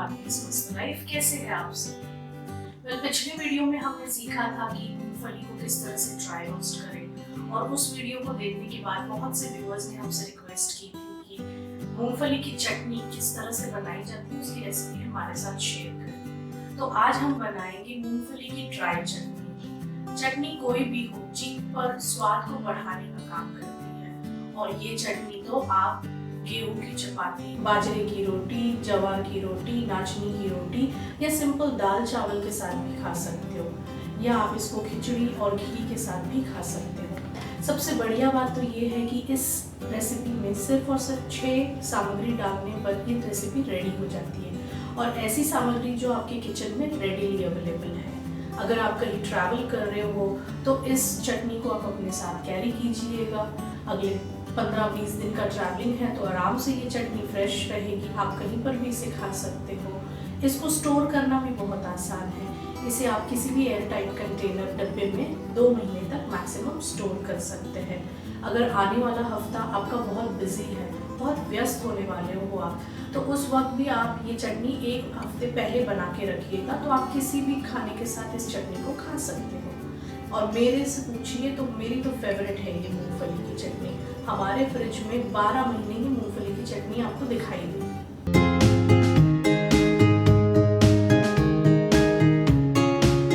आपकी स्वस्थ लाइफ। कैसे है आप सब? पिछले वीडियो में हमने सीखा था कि मूंगफली को किस तरह से ड्राई रोस्ट करें, और उस वीडियो को देखने के बाद बहुत से व्यूअर्स ने हमसे रिक्वेस्ट की थी कि मूंगफली की चटनी किस तरह से बनाई जाती है, उसकी रेसिपी हमारे साथ शेयर करें। तो आज हम बनाएंगे मूंगफली की ड्राई चटनी। चटनी कोई भी हो, जीभ पर स्वाद को बढ़ाने का काम करती है, और ये चटनी तो आप गेहूं की चपाती, बाजरे की रोटी, जवार की रोटी, नाचनी की रोटी या सिंपल दाल चावल के साथ भी खा सकते हो, या आप इसको खिचड़ी और घी के साथ भी खा सकते हो। सबसे बढ़िया बात तो ये है कि इस रेसिपी में सिर्फ और सिर्फ 6 सामग्री डालने पर ये रेसिपी रेडी हो जाती है, और ऐसी सामग्री जो आपके किचन में रेडीली अवेलेबल है। अगर आप कहीं ट्रैवल कर रहे हो तो इस चटनी को आप अपने साथ कैरी कीजिएगा। अगले 15-20 दिन का ट्रैवलिंग है तो आराम से ये चटनी फ्रेश रहेगी, आप कहीं पर भी इसे खा सकते हो। इसको स्टोर करना भी बहुत आसान है। इसे आप किसी भी एयर टाइट कंटेनर डब्बे में 2 महीने तक मैक्सिमम स्टोर कर सकते हैं। अगर आने वाला हफ्ता आपका बहुत बिजी है, बहुत व्यस्त होने वाले हो आप, तो उस वक्त भी आप ये चटनी 1 हफ्ते पहले बना के रखिएगा, तो आप किसी भी खाने के साथ इस चटनी को खा सकते हो। और मेरे से पूछिए तो मेरी तो फेवरेट है ये मूंगफली की चटनी। हमारे फ्रिज में 12 महीने की मूंगफली की चटनी आपको दिखाई देगी।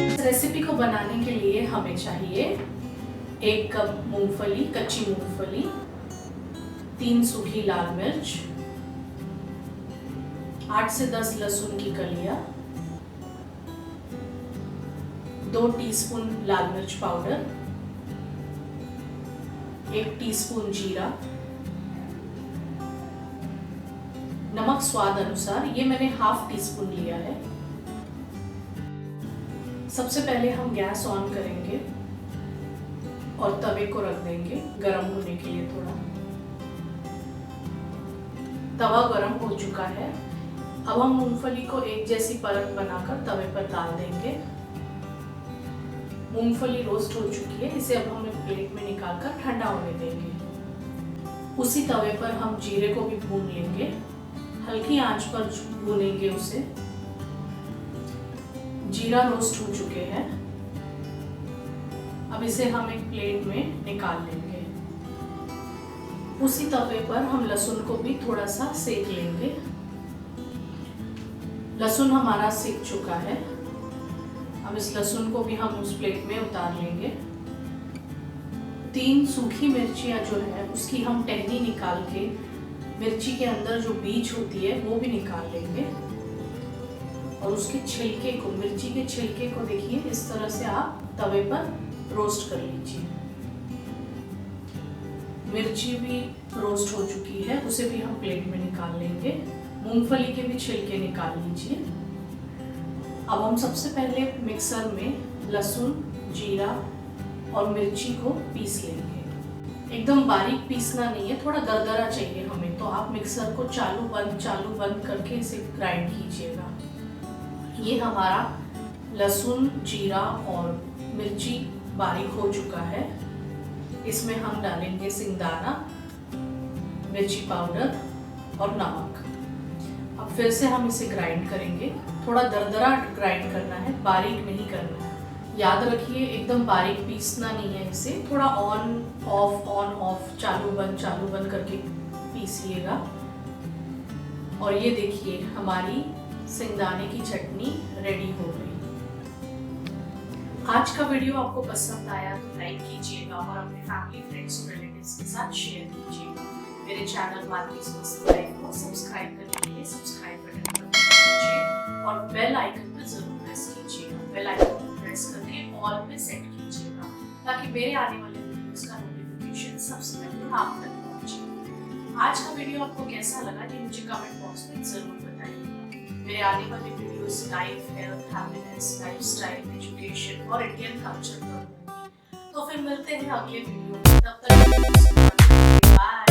इस रेसिपी को बनाने के लिए हमें चाहिए 1 कप मूंगफली, कच्ची मूंगफली, 3 सूखी लाल मिर्च, 8 से 10 लहसुन की कलियां, 2 टीस्पून लाल मिर्च पाउडर, 1 टीस्पून जीरा, नमक स्वाद अनुसार, ये मैंने ½ टीस्पून लिया है। सबसे पहले हम गैस ऑन करेंगे और तवे को रख देंगे गरम होने के लिए थोड़ा। तवा गरम हो चुका है। अब हम मूंगफली को एक जैसी परत बनाकर तवे पर डाल देंगे। मूंगफली रोस्ट हो चुकी है, इसे अब हम एक प्लेट में निकालकर ठंडा होने देंगे। उसी तवे पर हम जीरे को भी भून लेंगे, हल्की आंच पर भूनेंगे उसे। जीरा रोस्ट हो चुके हैं, अब इसे हम एक प्लेट में निकाल लेंगे। उसी तवे पर हम लहसुन को भी थोड़ा सा सेक लेंगे। लहसुन हमारा सेक चुका है, अब इस लहसुन को भी हम उस प्लेट में उतार लेंगे। 3 सूखी मिर्चियाँ जो है उसकी हम टहनी निकाल के मिर्ची के अंदर जो बीज होती है वो भी निकाल लेंगे, और उसके छिलके को, मिर्ची के छिलके को देखिए इस तरह से आप तवे पर रोस्ट कर लीजिए। मिर्ची भी रोस्ट हो चुकी है, उसे भी हम प्लेट में निकाल लेंगे। मूंगफली के भी छिलके निकाल लीजिए। अब हम सबसे पहले मिक्सर में लहसुन, जीरा और मिर्ची को पीस लेंगे। एकदम बारीक पीसना नहीं है, थोड़ा दरदरा चाहिए हमें, तो आप मिक्सर को चालू बंद करके इसे ग्राइंड कीजिएगा। ये हमारा लहसुन, जीरा और मिर्ची बारीक हो चुका है। इसमें हम डालेंगे सिंगदाना, मिर्ची पाउडर और नमक। अब फिर से हम इसे ग्राइंड करेंगे। थोड़ा दरदरा ग्राइंड करना है, बारीक नहीं करना है। याद रखिए एकदम बारीक पीसना नहीं है इसे, थोड़ा ऑन ऑफ चालू बंद करके पीसिएगा। और ये देखिए हमारी सिंगदाने की चटनी रेडी हो गई। आज का वीडियो आपको पसंद आया तो लाइक कीजिएगा और अपने फैमिली, फ्रेंड्स और रिलेटिव्स के साथ शेयर कीजिएगा। मेरे चैनल माधुरी स्वस्थ लाइफ को सब्सक्राइब करने के लिए सब्सक्राइब बटन पर क्लिक कीजिए और बेल आइकन पर जरूर प्रेस कीजिएगा। बेल आइकन को प्रेस करके ऑल पे सेट कीजिएगा, ताकि मेरे आने वाले वीडियोस का नोटिफिकेशन सबसे पहले आप तक पहुंचे। आज का वीडियो आपको कैसा लगा ये मुझे कमेंट बॉक्स में जरूर बताइएगा। मेरे आने वाले videos life, health, happiness, lifestyle, education और इंडियन कल्चर पर होंगी। तो फिर मिलते हैं अगले वीडियो में, तब तक बाय।